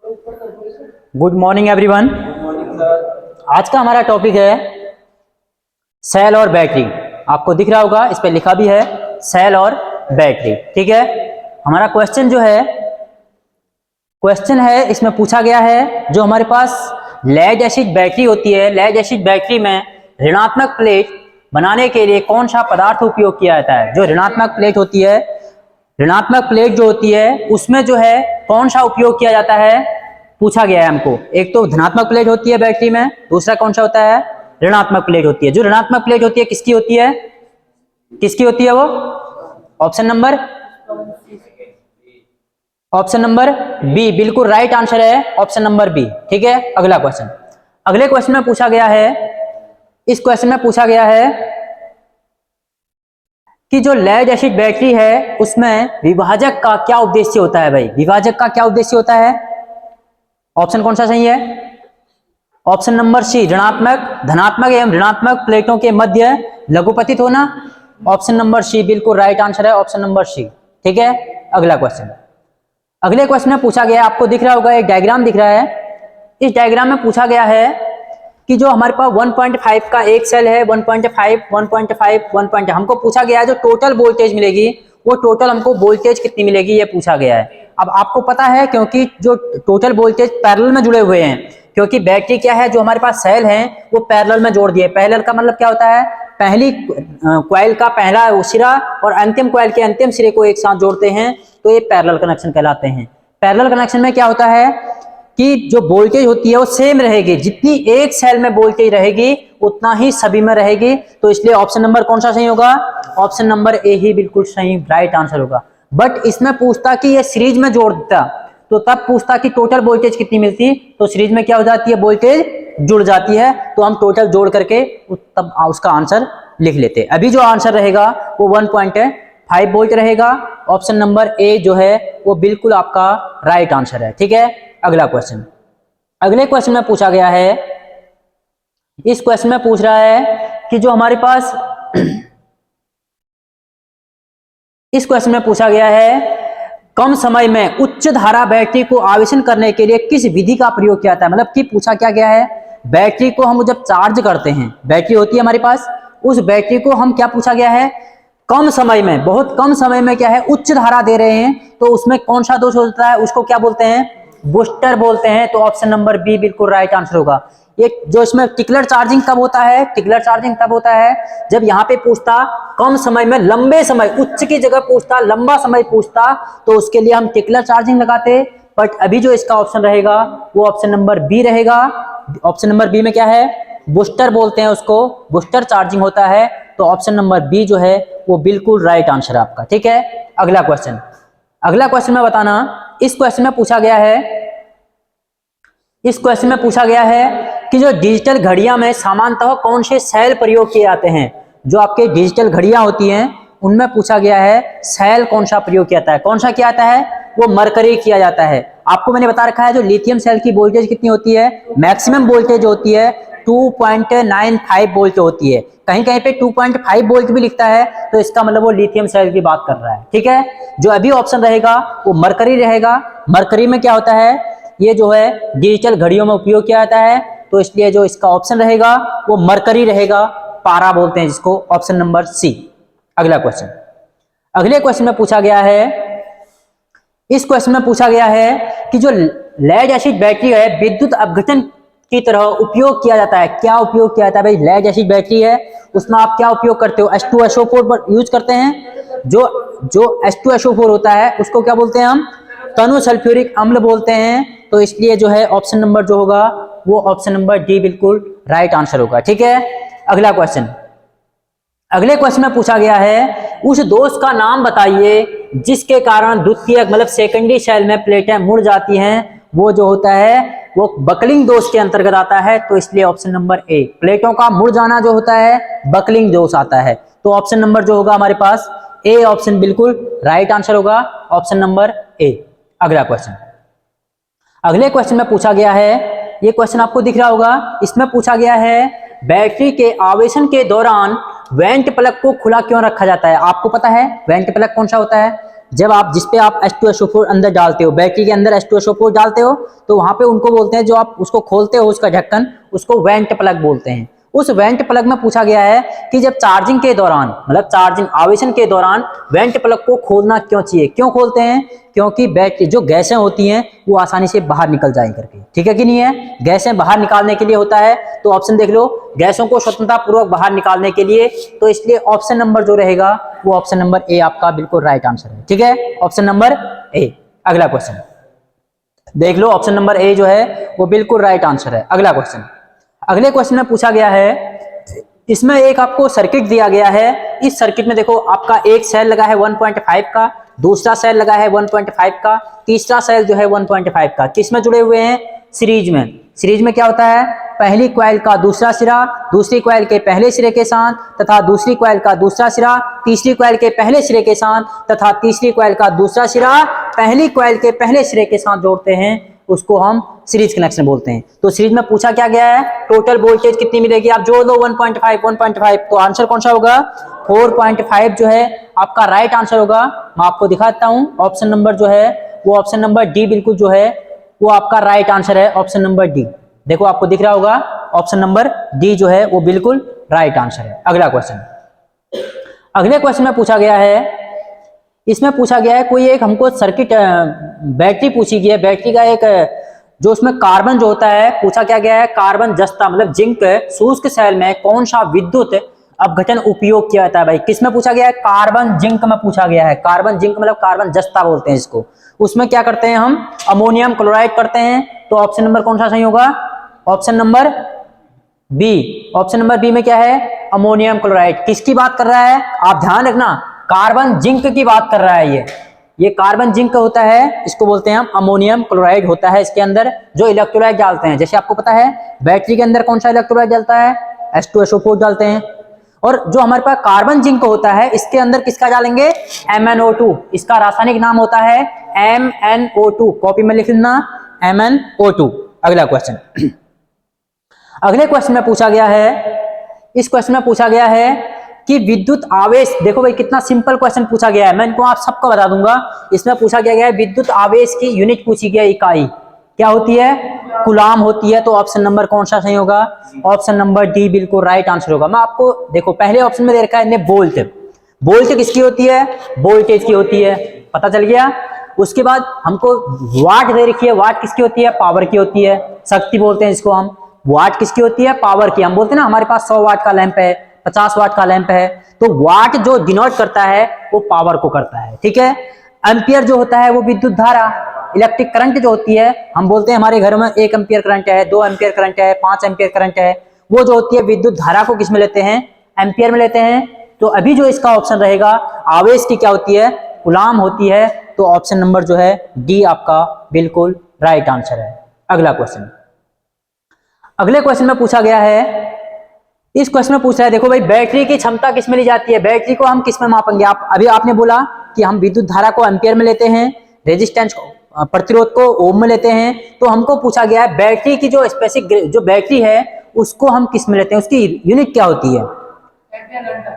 Good morning everyone. आज का हमारा टॉपिक है सेल और बैटरी। आपको दिख रहा होगा, इस पे लिखा भी है सेल और बैटरी। ठीक है, हमारा क्वेश्चन है इसमें पूछा गया है जो हमारे पास लेड एसिड बैटरी होती है, लेड एसिड बैटरी में ऋणात्मक प्लेट बनाने के लिए कौन सा पदार्थ उपयोग किया जाता है। जो ऋणात्मक प्लेट होती है, ऋणात्मक प्लेट जो होती है उसमें जो है कौन सा उपयोग किया जाता है, पूछा गया है हमको। एक तो धनात्मक प्लेट होती है बैटरी में, दूसरा कौन सा होता है, ऋणात्मक प्लेट होती है। जो ऋणात्मक प्लेट होती है किसकी होती है, किसकी होती है वो? ऑप्शन नंबर बी, बिल्कुल राइट आंसर है ऑप्शन नंबर बी। ठीक है, अगला क्वेश्चन। अगले क्वेश्चन में पूछा गया है, इस क्वेश्चन में पूछा गया है कि जो लेड एसिड बैटरी है उसमें विभाजक का क्या उद्देश्य होता है। भाई विभाजक का क्या उद्देश्य होता है? ऑप्शन कौन सा सही है? ऑप्शन नंबर सी, धनात्मक एवं ऋणात्मक प्लेटों के मध्य लघुपतित होना। ऑप्शन नंबर सी बिल्कुल राइट आंसर है, ऑप्शन नंबर सी। ठीक है, अगला क्वेश्चन। अगले क्वेश्चन में पूछा गया, आपको दिख रहा होगा एक डायग्राम दिख रहा है। इस डायग्राम में पूछा गया है कि जो हमारे पास 1.5 का एक सेल है, 1.5 हमको पूछा गया है जो टोटल वोल्टेज मिलेगी वो टोटल हमको वोल्टेज कितनी मिलेगी, ये पूछा गया है। अब आपको पता है क्योंकि जो टोटल वोल्टेज पैरेलल में जुड़े हुए हैं, क्योंकि बैटरी क्या है, जो हमारे पास सेल है वो पैरेलल में जोड़ दिए। पैरेलल का मतलब क्या होता है, पहली कॉइल का पहला सिरा और अंतिम कॉइल के अंतिम सिरे को एक साथ जोड़ते हैं, तो ये पैरेलल कनेक्शन कहलाते हैं। पैरेलल कनेक्शन में क्या होता है कि जो वोल्टेज होती है वो सेम रहेगी, जितनी एक सेल में वोल्टेज रहेगी उतना ही सभी में रहेगी। तो इसलिए ऑप्शन नंबर कौन सा सही होगा? ऑप्शन नंबर ए ही बिल्कुल सही राइट आंसर होगा। बट इसमें पूछता कि ये सीरीज में जोड़ता तो तब पूछता कि टोटल वोल्टेज कितनी मिलती, तो सीरीज में क्या हो जाती है, वोल्टेज जुड़ जाती है, तो हम टोटल जोड़ करके तब उसका आंसर लिख लेते। अभी जो आंसर रहेगा वो 1.5 वोल्ट रहेगा। ऑप्शन नंबर ए जो है वो बिल्कुल आपका राइट आंसर है। ठीक है, अगला क्वेश्चन। अगले क्वेश्चन में पूछा गया है, इस क्वेश्चन में पूछ रहा है कि जो हमारे पास इस क्वेश्चन में पूछा गया है कम समय में उच्च धारा बैटरी को आवेशन करने के लिए किस विधि का प्रयोग किया जाता है। मतलब कि पूछा क्या गया है, बैटरी को हम जब चार्ज करते हैं, बैटरी होती है हमारे पास, उस बैटरी को हम क्या पूछा गया है, कम समय में, बहुत कम समय में क्या है उच्च धारा दे रहे हैं, तो उसमें कौन सा दोष होता है, उसको क्या बोलते हैं, बूस्टर बोलते हैं। तो ऑप्शन नंबर बी बिल्कुल राइट आंसर होगा। ये जो इसमें टिकलर चार्जिंग कब होता है, टिकलर चार्जिंग तब होता है जब यहाँ पे पूछता कम समय में लंबे समय, उच्च की जगह पूछता लंबा समय पूछता, तो उसके लिए हम टिकलर चार्जिंग लगाते। बट अभी जो इसका ऑप्शन रहेगा वो ऑप्शन नंबर बी रहेगा। ऑप्शन नंबर बी में क्या है, बूस्टर बोलते हैं उसको, बूस्टर चार्जिंग होता है। तो ऑप्शन नंबर बी जो है वो बिल्कुल राइट आंसर है आपका। ठीक है, अगला क्वेश्चन। अगला क्वेश्चन में बताना, इस क्वेश्चन में पूछा गया है कि जो डिजिटल घड़ियां में सामान्यतः कौन से सेल प्रयोग किए जाते हैं। जो आपके डिजिटल घड़ियां होती हैं उनमें पूछा गया है सेल कौन सा प्रयोग किया जाता है। कौन सा किया जाता है, वो मरकरी किया जाता है। आपको मैंने बता रखा है जो लिथियम सेल की वोल्टेज कितनी होती है, मैक्सिमम वोल्टेज होती है 2.95 वोल्ट होती है। कहीं कहीं पे 2.5 वोल्ट भी लिखता है, तो इसका मतलब वो लिथियम सेल की बात कर रहा है। ठीक है, जो अभी ऑप्शन रहेगा वो मरकरी रहेगा। मरकरी में क्या होता है, ये जो है डिजिटल घड़ियों में उपयोग किया जाता है, तो इसलिए जो इसका ऑप्शन रहेगा वो मरकरी रहेगा, पारा बोलते हैं जिसको, ऑप्शन नंबर सी। अगला क्वेश्चन। अगले क्वेश्चन में पूछा गया है, इस क्वेश्चन में पूछा गया है कि जो लेड एसिड बैटरी है विद्युत अपघटन की तरह उपयोग किया जाता है। क्या उपयोग किया जाता है भाई, लेड एसिड बैटरी है उसमें आप क्या उपयोग करते हो, H2SO4 पर यूज करते हैं। जो H2SO4 होता है उसको क्या बोलते हैं हम, तनु सल्फ्यूरिक अम्ल बोलते हैं। तो इसलिए जो है ऑप्शन नंबर जो होगा वो ऑप्शन नंबर डी बिल्कुल राइट आंसर होगा। ठीक है, अगला क्वेश्चन। अगले क्वेश्चन में पूछा गया है उस दोष का नाम बताइए जिसके कारण द्वितीयक मतलब सेकेंडरी सेल में प्लेटें मुड़ जाती हैं। वो जो होता है वो बकलिंग दोष के अंतर्गत आता है। तो इसलिए ऑप्शन नंबर ए, प्लेटों का मुड़ जाना जो होता है बकलिंग दोष आता है। तो ऑप्शन नंबर जो होगा हमारे पास ए ऑप्शन बिल्कुल राइट आंसर होगा, ऑप्शन नंबर ए। अगला क्वेश्चन। अगले क्वेश्चन में पूछा गया है, ये क्वेश्चन आपको दिख रहा होगा, इसमें पूछा गया है बैटरी के आवेशन के दौरान वेंट प्लग को खुला क्यों रखा जाता है। आपको पता है वेंट प्लग कौन सा होता है, जब आप जिस पे आप H2SO4 अंदर डालते हो, बैटरी के अंदर H2SO4 डालते हो, तो वहां पे उनको बोलते हैं, जो आप उसको खोलते हो उसका ढक्कन, उसको वेंट प्लग बोलते हैं। उस वेंट प्लग में पूछा गया है कि जब चार्जिंग के दौरान, मतलब चार्जिंग आवेशन के दौरान वेंट प्लग को खोलना क्यों चाहिए, क्यों खोलते हैं? क्योंकि बैटरी जो गैसें होती हैं वो आसानी से बाहर निकल जाए करके, ठीक है कि नहीं है? गैसें बाहर निकालने के लिए होता है, तो ऑप्शन देख लो, गैसों को स्वतंत्रता पूर्वक बाहर निकालने के लिए, तो इसलिए ऑप्शन नंबर जो रहेगा वो ऑप्शन नंबर ए आपका बिल्कुल राइट आंसर है, ठीक है, ऑप्शन नंबर ए। अगला क्वेश्चन देख लो, ऑप्शन नंबर ए जो है वो बिल्कुल राइट आंसर है। अगला क्वेश्चन, अगले क्वेश्चन में पूछा गया है, इसमें एक आपको सर्किट दिया गया है, इस सर्किट में देखो आपका एक सेल लगा है 1.5 का, दूसरा सेल लगा है 1.5 का, तीसरा सेल जो है 1.5 का, किसमें जुड़े हुए हैं? सीरीज में। सीरीज में क्या होता है? पहली कॉइल का दूसरा सिरा दूसरी कॉइल के पहले सिरे के साथ, तथा दूसरी कॉइल का दूसरा सिरा तीसरी कॉइल के पहले सिरे के साथ, तथा तीसरी कॉइल का दूसरा सिरा पहली कॉइल के पहले सिरे के साथ जोड़ते हैं, उसको हम सीरीज कनेक्शन बोलते हैं। तो सीरीज में पूछा क्या गया है? टोटल वोल्टेज कितनी मिलेगी, आप जोड़ दो 1.5, तो आंसर कौन सा होगा? 4.5 जो है आपका राइट आंसर होगा। मैं आपको दिखाता हूं, ऑप्शन नंबर जो है वो ऑप्शन नंबर डी बिल्कुल जो है वो आपका राइट आंसर है, ऑप्शन नंबर डी। देखो आपको दिख रहा होगा, ऑप्शन नंबर डी जो है वो बिल्कुल राइट आंसर है। अगला क्वेश्चन, अगले क्वेश्चन में पूछा गया है, इसमें पूछा गया है कोई एक हमको सर्किट, बैटरी पूछी गई है, बैटरी का एक जो उसमें कार्बन जो होता है, पूछा क्या गया है, कार्बन जस्ता मतलब जिंक शुष्क सेल में कौन सा विद्युत अपघटन उपयोग किया जाता है? भाई किसमें पूछा गया है? कार्बन जिंक में पूछा गया है। कार्बन जिंक मतलब कार्बन जस्ता बोलते हैं इसको। उसमें क्या करते हैं हम? अमोनियम क्लोराइड करते हैं। तो ऑप्शन नंबर कौन सा सही होगा? Option number B. Option number B में क्या है? Ammonium chloride. किसकी बात कर रहा है? आप ध्यान रखना, कार्बन जिंक की बात कर रहा है। ये कार्बन जिंक होता है, इसको बोलते हैं हम अमोनियम क्लोराइड होता है इसके अंदर जो इलेक्ट्रोलाइट डालते हैं। जैसे आपको पता है बैटरी के अंदर कौन सा इलेक्ट्रोलाइट डालता है? H2SO4 डालते हैं। और जो हमारे पास कार्बन जिंक होता है इसके अंदर किसका डालेंगे? MnO2। इसका रासायनिक नाम होता है MnO2। कॉपी में लिख लेना, MnO2। अगला क्वेश्चन, अगले क्वेश्चन में पूछा गया है, इस क्वेश्चन में पूछा गया है कि विद्युत आवेश, देखो भाई कितना सिंपल क्वेश्चन पूछा गया है, मैं इनको आप सबको बता दूंगा। इसमें पूछा गया है विद्युत आवेश की यूनिट पूछी गई, इकाई क्या होती है? कूलाम होती है। तो ऑप्शन नंबर कौन सा सही होगा? ऑप्शन नंबर डी बिल्कुल राइट आंसर होगा। मैं आपको देखो पहले ऑप्शन में दे रखा है वोल्ट। वोल्ट किसकी होती है? वोल्टेज की होती है, पता चल गया। उसके बाद हमको वाट दे रखी है, वाट किसकी होती है? पावर की होती है, शक्ति बोलते हैं इसको हम। वाट किसकी होती है? पावर की। हम बोलते हैं ना हमारे पास 100 वाट का लैंप है, 50 वाट का लैंप है, तो वाट जो डिनोट करता है वो पावर को करता है, ठीक है। एम्पियर जो होता है वो विद्युत धारा, इलेक्ट्रिक करंट जो होती है, हम बोलते हैं हमारे घर में 1 एम्पियर करंट है, 2 एम्पियर करंट है, 5 एम्पियर करंट है, वो जो होती है विद्युत धारा को किस में लेते हैं? एम्पियर में लेते हैं। तो अभी जो इसका ऑप्शन रहेगा, आवेश की क्या होती है? कूलाम होती है। तो ऑप्शन नंबर जो है डी आपका बिल्कुल राइट आंसर है। अगला क्वेश्चन, अगले क्वेश्चन में पूछा गया है, इस क्वेश्चन में पूछ रहा है, देखो भाई बैटरी की क्षमता किस में ली जाती है? बैटरी को हम किस में मापेंगे? आप अभी आपने बोला कि हम विद्युत धारा को एम्पियर में लेते हैं, रेजिस्टेंस को, प्रतिरोध को ओम में लेते हैं। तो हमको पूछा गया है बैटरी की जो स्पेसिफिक जो बैटरी है उसको हम किस में लेते हैं, उसकी यूनिट क्या होती है?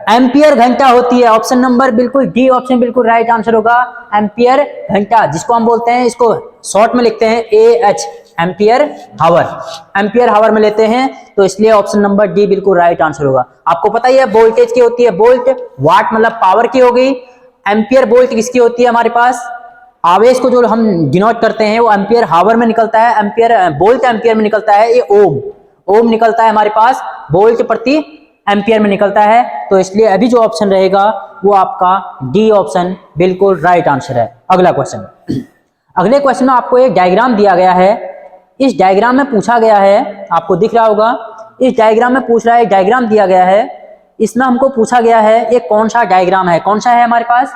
एम्पियर घंटा होती है। ऑप्शन नंबर बिल्कुल डी, ऑप्शन बिल्कुल राइट आंसर होगा, एम्पियर घंटा, जिसको हम बोलते हैं, इसको शॉर्ट में लिखते हैं AH, एम्पियर हावर। एम्पियर हावर में लेते हैं, तो इसलिए ऑप्शन नंबर डी बिल्कुल राइट आंसर होगा। आपको पता ही है वोल्टेज की होती है वोल्ट, वाट मतलब पावर की हो गई, एम्पियर वोल्ट किसकी होती है हमारे पास? आवेश को जो हम डिनोट करते हैं वो एम्पियर हावर में निकलता है, एम्पियर वोल्ट एम्पियर में निकलता है, ये ओम निकलता है हमारे पास, वोल्ट प्रति एम्पियर में निकलता है। तो इसलिए अभी जो ऑप्शन रहेगा वो आपका डी ऑप्शन बिल्कुल राइट आंसर है। अगला क्वेश्चन, अगले क्वेश्चन में आपको एक डायग्राम दिया गया है। इस डायग्राम में पूछा गया है, आपको दिख रहा होगा, इस डायग्राम में पूछ रहा है, डायग्राम दिया गया है, इसमें हमको पूछा गया है ये कौन सा डायग्राम है? कौन सा है हमारे पास?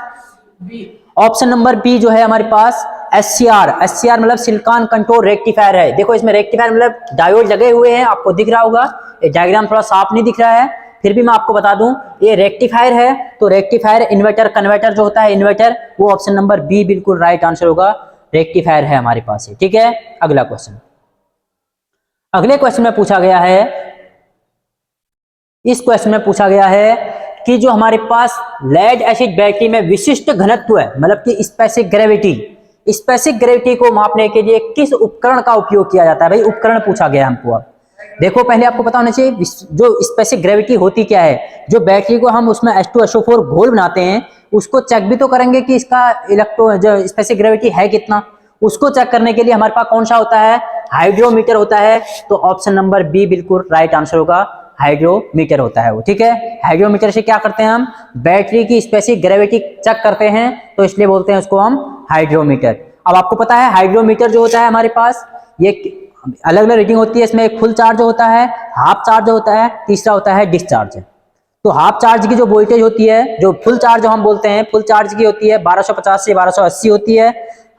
ऑप्शन नंबर बी जो है हमारे पास SCR मतलब सिलिकॉन कंट्रोल रेक्टिफायर है। देखो इसमें रेक्टिफायर मतलब डायोड लगे हुए हैं, आपको दिख रहा होगा। ये डायग्राम थोड़ा साफ नहीं दिख रहा है, फिर भी मैं आपको बता दूं ये रेक्टिफायर है। तो रेक्टिफायर इन्वर्टर कन्वर्टर जो होता है इन्वर्टर, वो ऑप्शन नंबर बी बिल्कुल राइट आंसर होगा, रेक्टिफायर है हमारे पास, ठीक है। अगला क्वेश्चन, अगले क्वेश्चन में पूछा गया है, इस क्वेश्चन में पूछा गया है कि जो हमारे पास लेड एसिड बैटरी में विशिष्ट घनत्व है, मतलब कि स्पेसिफिक ग्रेविटी को मापने के लिए किस उपकरण का उपयोग किया जाता है? भाई उपकरण पूछा गया हमको। अब देखो पहले आपको पता होना चाहिए जो स्पेसिफिक ग्रेविटी होती क्या है। जो बैटरी को हम उसमें H2SO4 घोल बनाते हैं उसको चेक भी तो करेंगे कि इसका जो स्पेसिफिक ग्रेविटी है कितना। उसको चेक करने के लिए हमारे पास कौन सा होता है? हाइड्रोमीटर होता है। तो ऑप्शन नंबर बी बिल्कुल राइट आंसर होगा, हाइड्रोमीटर होता है वो। ठीक है, हाइड्रोमीटर से क्या करते हैं हम? बैटरी की स्पेसिफिक ग्रेविटी चेक करते हैं, तो इसलिए बोलते हैं उसको हम हाइड्रोमीटर। अब आपको पता है हाइड्रोमीटर जो होता है हमारे पास ये अलग अलग रीडिंग होती है। इसमें एक फुल चार्ज होता है, हाफ चार्ज होता है, तीसरा होता है डिस्चार्ज। तो हाफ चार्ज की जो वोल्टेज होती है, जो फुल चार्ज जो हम बोलते हैं, फुल चार्ज की होती है 1250 से 1280 होती है।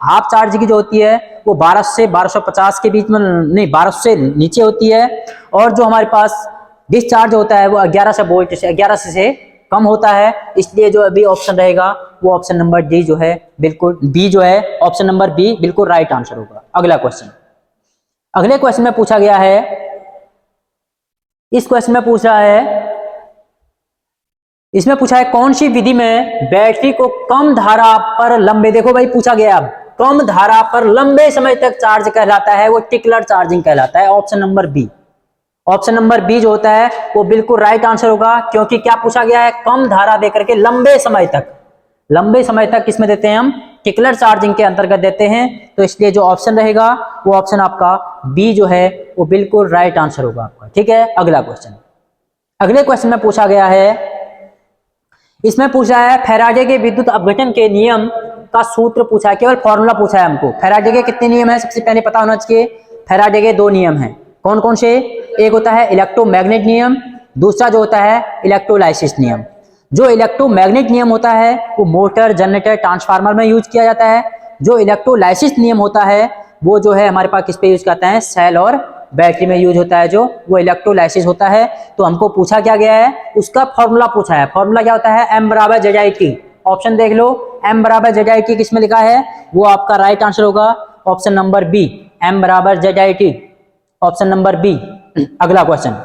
हाफ चार्ज की जो होती है वो 12 से 1250 के बीच में, नहीं 1200 से नीचे होती है। और जो हमारे पास डिस्चार्ज होता है वो 1100 वोल्ट से 1100 से कम होता है। इसलिए जो अभी ऑप्शन रहेगा वो ऑप्शन नंबर डी जो है बिल्कुल, बी जो है ऑप्शन नंबर बी बिल्कुल राइट आंसर होगा। अगला क्वेश्चन, अगले क्वेश्चन में पूछा गया है, इस क्वेश्चन में पूछा है, इसमें पूछा है कौन सी विधि में बैटरी को कम धारा पर लंबे, देखो भाई पूछा गया अब कम धारा पर लंबे समय तक चार्ज कहलाता है, वो टिकलर चार्जिंग कहलाता है। Option number B, option number B जो होता है वो बिल्कुल राइट आंसर होगा। क्योंकि क्या पूछा गया है? कम धारा देकर के लंबे समय तक किसमें देते हैं हम? टिकलर चार्जिंग के अंतर्गत देते हैं। तो इसलिए जो ऑप्शन रहेगा वो ऑप्शन आपका बी जो है वो बिल्कुल राइट आंसर होगा आपका। ठीक है, अगला क्वेश्चन, अगले क्वेश्चन में पूछा गया है, इसमें पूछा है फैराडे के विद्युत अपघटन के नियम का सूत्र पूछा है, केवल फॉर्मूला पूछा है हमको। फैराडे के कितने नियम है सबसे पहले पता होना चाहिए। फैराडे के 2 नियम हैं, कौन कौन से? एक होता है इलेक्ट्रोमैग्नेट नियम, दूसरा जो होता है इलेक्ट्रोलाइसिस नियम। जो इलेक्ट्रोमैग्नेट नियम होता है वो मोटर, जनरेटर, ट्रांसफार्मर में यूज किया जाता है। जो इलेक्ट्रोलाइसिस नियम होता है वो जो है हमारे पास किस पे यूज करता है? सेल और बैटरी में यूज होता है, जो वो इलेक्ट्रोलाइसिस होता है। तो हमको पूछा क्या गया है? उसका फॉर्मूला पूछा है। फॉर्मूला क्या होता है? M बराबर ZIT। ऑप्शन देख लो, M बराबर ZIT किसमें लिखा है? वो आपका राइट आंसर होगा ऑप्शन नंबर बी, M बराबर ZIT, ऑप्शन नंबर बी। अगला क्वेश्चन,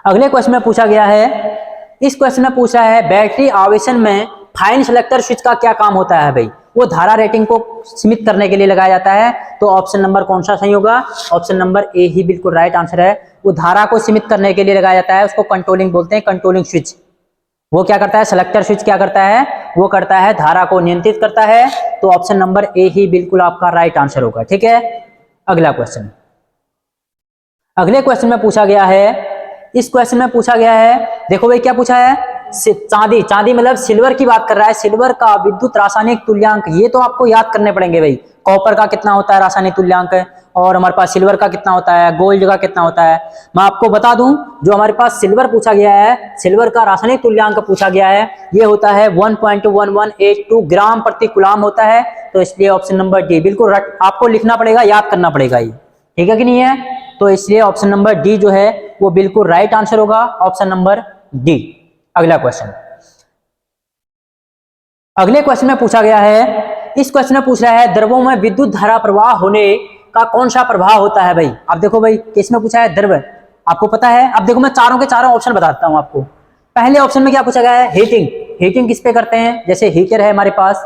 अगले क्वेश्चन में पूछा गया है, इस क्वेश्चन में पूछा है बैटरी आवेशन में फाइन सेलेक्टर स्विच का क्या काम होता है? भाई वो धारा रेटिंग को सीमित करने के लिए लगाया जाता है। तो ऑप्शन नंबर कौन सा सही होगा? ऑप्शन नंबर ए ही बिल्कुल राइट आंसर है। वो धारा को सीमित करने के लिए लगाया जाता है, उसको कंट्रोलिंग बोलते हैं, कंट्रोलिंग स्विच। वो क्या करता है? सेलेक्टर स्विच क्या करता है? वो करता है धारा को नियंत्रित करता है। तो ऑप्शन नंबर ए ही बिल्कुल आपका राइट आंसर होगा। ठीक है, अगला क्वेश्चन, अगले क्वेश्चन में पूछा गया है, इस क्वेश्चन में पूछा गया है, देखो भाई क्या पूछा है? चांदी, चांदी मतलब सिल्वर की बात कर रहा है। सिल्वर का विद्युत रासायनिक तुल्यांक, ये तो आपको याद करने पड़ेंगे भाई। कॉपर का कितना होता है रासायनिक तुल्यांक, और हमारे पास सिल्वर का कितना होता है, गोल्ड का कितना होता है। मैं आपको बता दूं, जो हमारे पास सिल्वर पूछा गया है, सिल्वर का रासायनिक तुल्यांक पूछा गया है, ये होता है 1.1182 ग्राम प्रति कूलम होता है। तो इसलिए ऑप्शन नंबर डी बिल्कुल आपको लिखना पड़ेगा, याद करना पड़ेगा ये, ठीक है कि नहीं है? तो इसलिए ऑप्शन नंबर डी जो है वो बिल्कुल राइट आंसर होगा, ऑप्शन नंबर डी। अगला क्वेश्चन, अगले क्वेश्चन में पूछा गया है, इस क्वेश्चन में पूछ रहा है द्रवों में विद्युत धारा प्रवाह होने का कौन सा प्रभाव होता है? भाई अब देखो भाई किसमें पूछा है? द्रव, आपको पता है। अब देखो मैं चारों के चारों ऑप्शन बताता हूं आपको। पहले ऑप्शन में क्या पूछा गया है? हीटिंग। हीटिंग किस पे करते हैं? जैसे हीटर है हमारे पास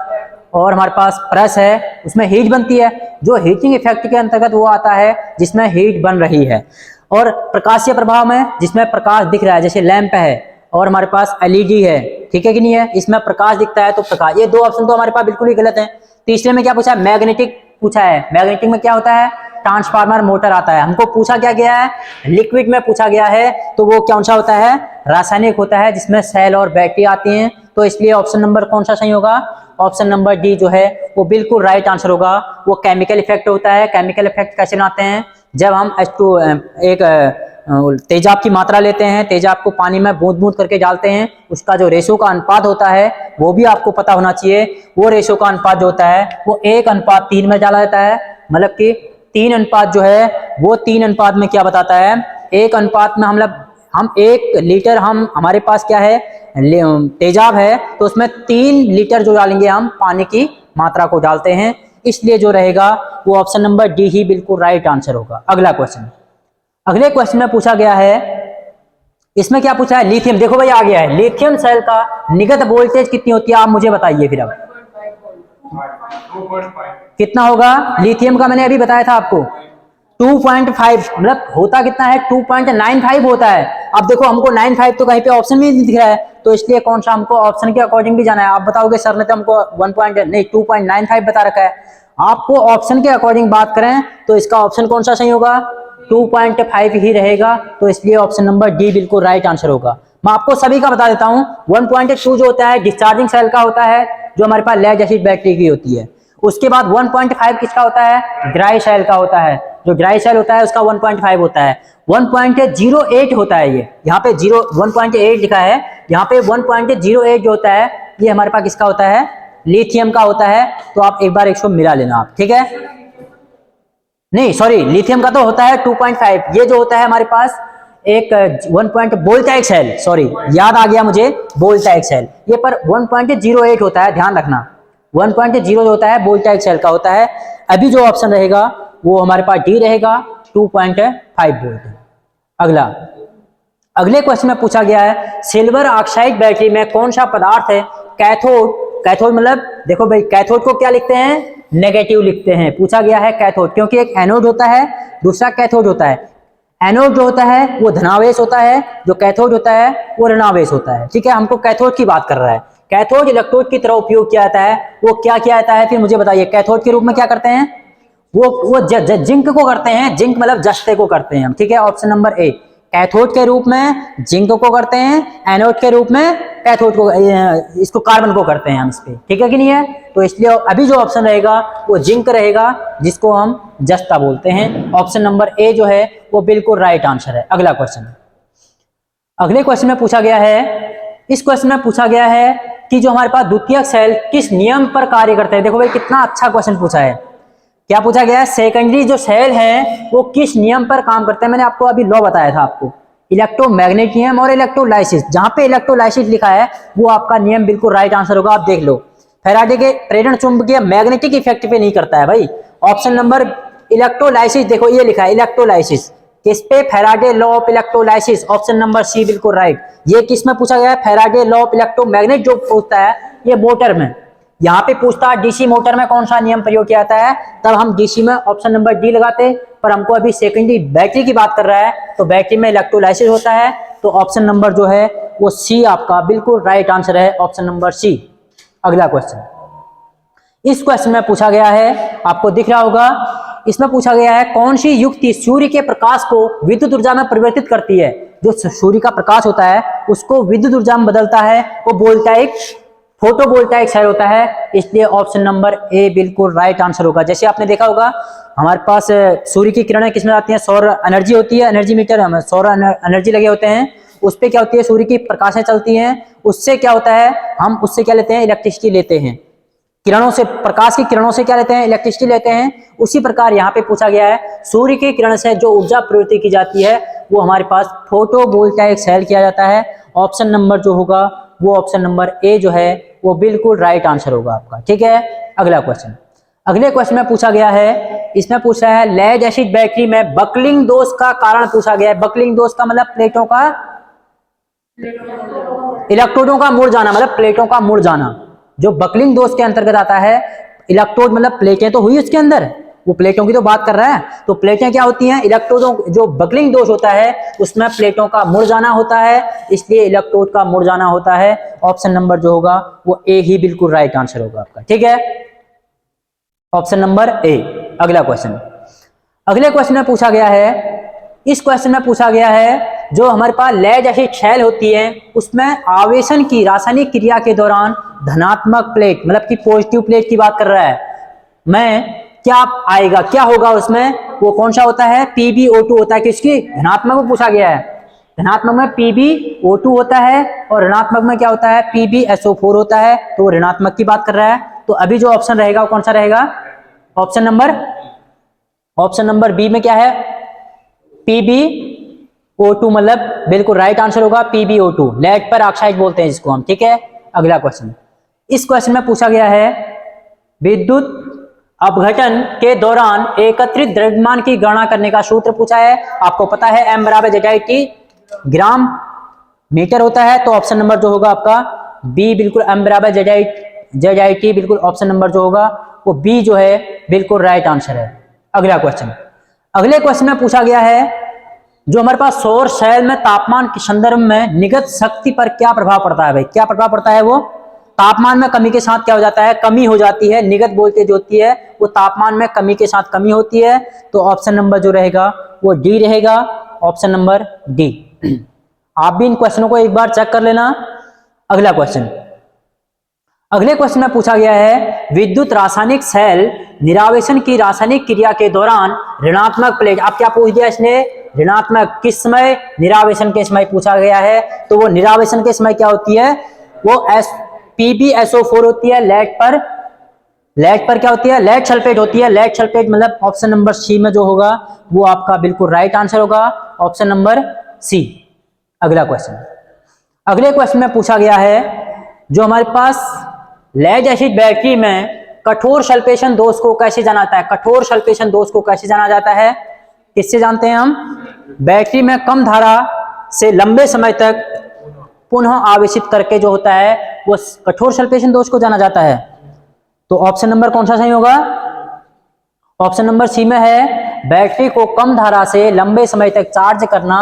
और हमारे पास प्रेस है, उसमें हीट बनती है। जो हीटिंग इफेक्ट के अंतर्गत वो आता है जिसमें हीट बन रही है। और प्रकाशीय प्रभाव में जिसमें प्रकाश दिख रहा है, जैसे लैंप है और हमारे पास एलईडी है, ठीक है कि नहीं है? इसमें प्रकाश दिखता है तो प्रकाश। ये 2 ऑप्शन तो हमारे पास बिल्कुल ही गलत है। तीसरे में क्या पूछा है? मैग्नेटिक पूछा है। मैग्नेटिक में क्या होता है? ट्रांसफार्मर, मोटर आता है। हमको पूछा क्या गया है? लिक्विड में पूछा गया है, तो वो कौन सा होता है? रासायनिक होता है, जिसमें सेल और बैटरी आती हैं। तो इसलिए ऑप्शन नंबर कौन सा सही होगा? ऑप्शन नंबर डी जो है वो बिल्कुल राइट आंसर होगा। वो केमिकल इफेक्ट होता है। केमिकल इफेक्ट कैसे बनाते हैं? जब हम एक तेजाब की मात्रा लेते हैं, तेजाब को पानी में बूंद बूंद करके डालते हैं, उसका जो रेशो का अनुपात होता है वो भी आपको पता होना चाहिए। वो रेशो का अनुपात जो होता है वो 1:3 में डाला जाता है। मतलब कि 3 अनुपात जो है वो 3 अनुपात में क्या बताता है? 1 अनुपात में हम 1 लीटर, हमारे पास क्या है? तेजाब है, तो उसमें 3 लीटर जो डालेंगे हम पानी की मात्रा को डालते हैं। इसलिए जो रहेगा वो ऑप्शन नंबर डी ही बिल्कुल राइट आंसर होगा। अगला क्वेश्चन, अगले क्वेश्चन में पूछा गया है, इसमें क्या पूछा है, लिथियम। देखो भाई आ गया है, लिथियम सेल का निगत वोल्टेज कितनी होती है, आप मुझे बताइए फिर। अब 2.5 कितना होगा लिथियम का, मैंने अभी बताया था आपको 2.5, मतलब होता कितना है 2.95 होता है। अब देखो हमको 95 तो कहीं पे ऑप्शन में नहीं दिख रहा है, तो इसलिए कौन सा हमको ऑप्शन के अकॉर्डिंग भी जाना है। आप बताओगे सर ने तो हमको 2.95 बता रखा है, आपको ऑप्शन के अकॉर्डिंग बात करें तो इसका ऑप्शन कौन सा सही होगा, 2.5 ही रहेगा। तो इसलिए ऑप्शन नंबर डी बिल्कुल राइट आंसर होगा। मैं आपको सभी का बता देता हूं, 1.2 जो होता है डिस्चार्जिंग सेल का होता है, जो हमारे पास लेड एसिड बैटरी की होती है। उसके बाद 1.5 किसका होता है, ड्राई सेल का होता है। जो ड्राई सेल होता है उसका 1.5 होता है। 1.08 होता है ये, यहाँ पे 1.8 लिखा है, यहाँ पे 1.08 जो होता है ये हमारे पास किसका होता है, लिथियम का होता है। तो आप एक बार इसको मिला लेना आप, ठीक है। नहीं सॉरी, लिथियम का तो होता है 2.5, ये जो होता है हमारे पास एक 1.वोल्टाइक सेल, सॉरी याद आ गया मुझे, वोल्टाइक सेल, ये पर 1.08 होता है, ध्यान रखना 1.0 जो होता है वोल्टाइक सेल का होता है। अभी जो ऑप्शन रहेगा वो हमारे पास डी रहेगा, 2.5 वोल्ट। अगला, अगले क्वेश्चन में पूछा गया है सिल्वर ऑक्साइड बैटरी में कौन सा पदार्थ है कैथोड। कैथोड मतलब देखो भाई, कैथोड को क्या लिखते हैं, नेगेटिव लिखते हैं। पूछा गया है कैथोड, क्योंकि एक एनोड होता है दूसरा कैथोड होता है। एनोड जो होता है वो धनावेश होता है, जो कैथोड होता है वो ऋणावेश होता है, ठीक है। हमको कैथोड की बात कर रहा है। कैथोड इलेक्ट्रोड की तरह उपयोग किया जाता है, वो क्या किया जाता है फिर मुझे बताइए। कैथोड के रूप में क्या करते हैं, वो जिंक को करते हैं, जिंक मतलब जस्ते को करते हैं हम, ठीक है। ऑप्शन नंबर ए, कैथोड के रूप में जिंक को करते हैं, एनोड के रूप में कैथोड को, इसको कार्बन को करते हैं हम इस पे, ठीक है कि नहीं है। तो इसलिए अभी जो ऑप्शन रहेगा वो जिंक रहेगा, जिसको हम जस्ता बोलते हैं। ऑप्शन नंबर ए जो है वो बिल्कुल राइट आंसर है। अगला क्वेश्चन, अगले क्वेश्चन में पूछा गया है, इस क्वेश्चन में पूछा गया है कि जो हमारे पास द्वितीयक सेल किस नियम पर कार्य करते हैं। देखो भाई कितना अच्छा क्वेश्चन पूछा है। क्या पूछा गया है, सेकेंडरी जो सेल है वो किस नियम पर काम करते हैं। मैंने आपको अभी लॉ बताया था आपको, इलेक्ट्रोमैग्नेटिक नियम और इलेक्ट्रोलाइसिस। जहां पे इलेक्ट्रोलाइसिस लिखा है वो आपका नियम बिल्कुल राइट आंसर होगा। आप देख लो, फैराडे के प्रेरण चुंबकीय मैग्नेटिक इफेक्ट पे नहीं करता है भाई। ऑप्शन नंबर इलेक्ट्रोलाइसिस, देखो ये लिखा है इलेक्ट्रोलाइसिस, किस पे, Faraday law of electrolysis. Option number C बिल्कुल राइट। ये किस में पूछा गया है, फैराडे लॉ ऑफ इलेक्ट्रोमैग्नेट जो पूछता है ये मोटर में। यहाँ पे पूछता है डीसी मोटर में कौन सा नियम प्रयोग किया जाता है, तब हम डीसी में ऑप्शन नंबर डी लगाते। पर हमको अभी सेकेंडरी बैटरी की बात कर रहा है, तो बैटरी में इलेक्ट्रोलाइसिस होता है। तो ऑप्शन नंबर जो है वो सी आपका बिल्कुल राइट आंसर है, ऑप्शन नंबर सी। अगला क्वेश्चन, इस क्वेश्चन में पूछा गया है, आपको दिख रहा होगा, इसमें पूछा गया है कौन सी युक्ति सूर्य के प्रकाश को विद्युत ऊर्जा में परिवर्तित करती है। जो सूर्य का प्रकाश होता है उसको विद्युत ऊर्जा में बदलता है, वो वोल्टाइक फोटोवोल्टाइक सेल होता है। इसलिए ऑप्शन नंबर ए बिल्कुल राइट आंसर होगा। जैसे आपने देखा होगा हमारे पास सूर्य की किरणें किसमें आती हैं, सौर एनर्जी होती है, एनर्जी मीटर हमें सौर एनर्जी लगे होते हैं, उस पर क्या होती है, सूर्य की प्रकाशें चलती हैं, उससे क्या होता है, हम उससे क्या लेते हैं, इलेक्ट्रिसिटी लेते हैं। किरणों से, प्रकाश की किरणों से क्या लेते हैं, इलेक्ट्रिसिटी लेते हैं। उसी प्रकार यहाँ पे पूछा गया है सूर्य की किरण से जो ऊर्जा प्रवृत्ति की जाती है वो हमारे पास फोटोवोल्टाइक सेल किया जाता है। ऑप्शन नंबर जो होगा वो ऑप्शन नंबर ए जो है वो बिल्कुल राइट आंसर होगा आपका, ठीक है। अगला क्वेश्चन, अगले क्वेश्चन में पूछा गया है, इसमें पूछा है लेड एसिड बैटरी में बकलिंग दोष का कारण पूछा गया है। बकलिंग दोष का मतलब प्लेटों का, इलेक्ट्रोडों का मुड़ जाना, मतलब प्लेटों का मुड़ जाना, जो बकलिंग दोष के अंतर्गत आता है। इलेक्ट्रोड मतलब प्लेटें तो हुई उसके अंदर, वो प्लेटों की तो बात कर रहा है, तो प्लेटें क्या होती हैं, इलेक्ट्रोडों, जो बकलिंग दोष होता है उसमें प्लेटों का मुड़ जाना होता है, इसलिए इलेक्ट्रोड का मुड़ जाना होता है। ऑप्शन नंबर जो होगा वो ए ही बिल्कुल राइट आंसर होगा आपका, ठीक है, ऑप्शन नंबर ए। अगला क्वेश्चन, अगले क्वेश्चन में पूछा गया है, इस क्वेश्चन में पूछा गया है जो हमारे पास लेड एसिड शेल होती है उसमें आवेशन की रासायनिक क्रिया के दौरान धनात्मक प्लेट, मतलब कि पॉजिटिव प्लेट की बात कर रहा है, मैं क्या आएगा, क्या होगा उसमें, वो कौन सा होता है, PbO2 होता है। किसकी, धनात्मक में पूछा गया है। धनात्मक में PbO2 होता है और ऋणात्मक में क्या होता है, PbSO4 होता है। तो वो ऋणात्मक की बात कर रहा है, तो अभी जो ऑप्शन रहेगा वो कौन सा रहेगा, ऑप्शन नंबर बी में क्या है, PbO2, मतलब बिल्कुल राइट आंसर होगा PbO2, लेड पर ऑक्साइड बोलते हैं जिसको हम, ठीक है। अगला क्वेश्चन, इस क्वेश्चन में पूछा गया है विद्युत अपघटन के दौरान एकत्रित द्रव्यमान की गणना करने का सूत्र पूछा है। आपको पता है M = Zt ग्राम मीटर होता है तो ऑप्शन नंबर जो होगा आपका बी बिल्कुल m बराबर जेड आई टी, बिल्कुल ऑप्शन नंबर जो होगा वो बी जो है बिल्कुल राइट आंसर है। अगला क्वेश्चन, अगले क्वेश्चन में पूछा गया है जो हमारे पास सौर सेल में तापमान के संदर्भ में निगत शक्ति पर क्या प्रभाव पड़ता है भाई, क्या प्रभाव पड़ता है? वो तापमान में कमी के साथ क्या हो जाता है, कमी हो जाती है। निगत वोल्टेज होती है वो तापमान में कमी के साथ कमी होती है। तो ऑप्शन नंबर जो रहेगा वो डी रहेगा, ऑप्शन नंबर डी। आप भी इन क्वेश्चनों को एक बार चेक कर लेना। अगला क्वेश्चन, अगले क्वेश्चन में पूछा गया है विद्युत रासायनिक सेल निरावेशन की रासायनिक क्रिया के दौरान ऋणात्मक प्लेट, अब क्या पूछ दिया इसने, ऋणात्मक किस समय, निरावेशन के समय पूछा गया है। तो वो निरावेशन के समय क्या होती है, वो PbSO4 होती है। लेड पर क्या होती है, लेड सल्फेट होती है। लेड सल्फेट मतलब ऑप्शन नंबर सी में जो होगा वो आपका बिल्कुल राइट आंसर होगा, ऑप्शन नंबर सी। अगला क्वेश्चन, अगले क्वेश्चन में पूछा गया है जो हमारे पास लेड एसिड बैटरी में कठोर सल्फेशन दोष को कैसे जाना जाता है, कठोर सल्फेशन दोष को कैसे जाना जाता है, किससे जानते हैं हम, बैटरी में कम धारा से लंबे समय तक पुनः आवेशित करके जो होता है वो कठोर सल्फेशन दोष को जाना जाता है। तो ऑप्शन नंबर कौन सा सही होगा, ऑप्शन नंबर सी में है बैटरी को कम धारा से लंबे समय तक चार्ज करना।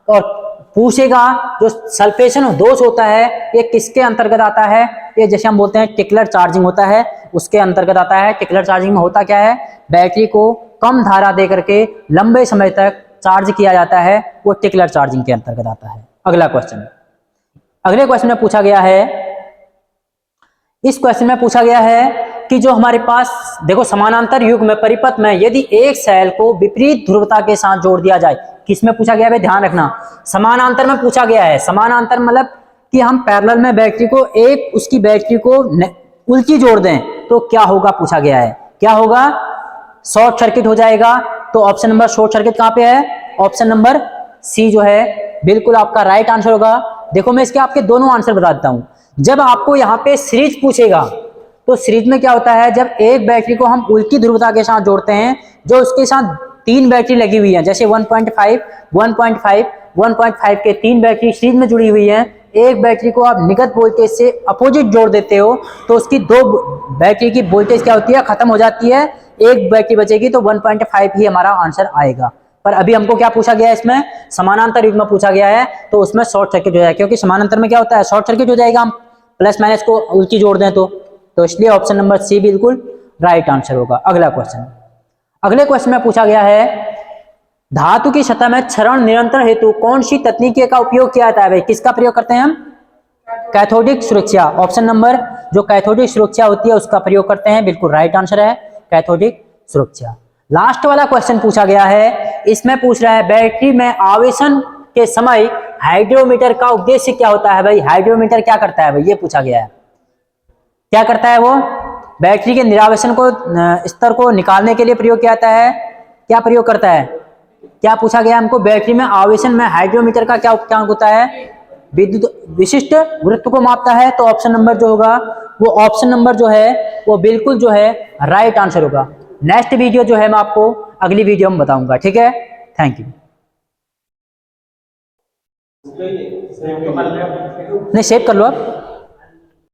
और पूछेगा जो सल्फेशन दोष होता है ये किसके अंतर्गत आता है, ये जैसे हम बोलते हैं टिकलर चार्जिंग होता है उसके अंतर्गत आता है। टिकलर चार्जिंग में होता क्या है, बैटरी को कम धारा दे करके लंबे समय तक चार्ज किया जाता है, वो टिकलर चार्जिंग के अंतर्गत आता है। अगला क्वेश्चन, अगले क्वेश्चन में पूछा गया है, इस क्वेश्चन में पूछा गया है कि जो हमारे पास देखो समानांतर युग में परिपथ में यदि एक सेल को विपरीत ध्रुवता के साथ जोड़ दिया जाए, किसमें पूछा गया है, ध्यान रखना समानांतर में पूछा गया है। समानांतर मतलब कि हम पैरेलल में बैटरी को एक उसकी बैटरी को उल्टी जोड़ दें तो क्या होगा, पूछा गया है क्या होगा, शॉर्ट सर्किट हो जाएगा। तो ऑप्शन नंबर शॉर्ट सर्किट कहां पे है, ऑप्शन नंबर सी जो है बिल्कुल आपका राइट आंसर होगा। देखो मैं इसके आपके दोनों आंसर बता देता हूं। जब आपको यहाँ पे सीरीज पूछेगा तो सीरीज में क्या होता है, जब एक बैटरी को हम उल्टी ध्रुवता के साथ जोड़ते हैं, जो उसके साथ तीन बैटरी लगी हुई है, जैसे 1.5 1.5 के तीन बैटरी सीरीज में जुड़ी हुई है, एक बैटरी को आप निगत वोल्टेज से अपोजिट जोड़ देते हो तो उसकी दो बैटरी की वोल्टेज क्या होती है, खत्म हो जाती है, एक बैटरी बचेगी तो 1.5 ही हमारा आंसर आएगा। पर अभी हमको क्या पूछा गया है, इसमें समानांतर युग में पूछा गया है तो उसमें शॉर्ट सर्किट हो जाएगा, क्योंकि समानांतर में क्या होता है, शॉर्ट सर्किट हो जाएगा, हम प्लस माइनस को उल्टी जोड़ दें तो इसलिए ऑप्शन नंबर सी बिल्कुल राइट आंसर होगा। अगला क्वेश्चन, अगले क्वेश्चन में पूछा गया है धातु की सतह में क्षरण नियंत्रण हेतु कौन सी तकनीकी का उपयोग किया जाता है भाई, किसका प्रयोग करते हैं हम, कैथोडिक सुरक्षा। ऑप्शन नंबर जो कैथोडिक सुरक्षा होती है उसका प्रयोग करते हैं, बिल्कुल राइट आंसर है कैथोडिक सुरक्षा। लास्ट वाला क्वेश्चन पूछा गया है, इसमें पूछ रहा है बैटरी में आवेशन के समय हाइड्रोमीटर का उद्देश्य क्या होता है भाई, हाइड्रोमीटर क्या करता है भाई, ये पूछा गया है। क्या करता है वो, बैटरी के निरावेशन को स्तर को निकालने के लिए प्रयोग किया जाता है, क्या प्रयोग करता है, क्या पूछा गया हमको, बैटरी में आवेशन में हाइड्रोमीटर का क्या उपयोग होता है, विद्युत विशिष्ट गुरुत्व को मापता है। तो ऑप्शन नंबर जो होगा वो ऑप्शन नंबर जो है वो बिल्कुल जो है राइट आंसर होगा। नेक्स्ट वीडियो जो है मैं आपको अगली वीडियो में बताऊंगा, ठीक है, थैंक यू। नहीं सेव कर लो आप।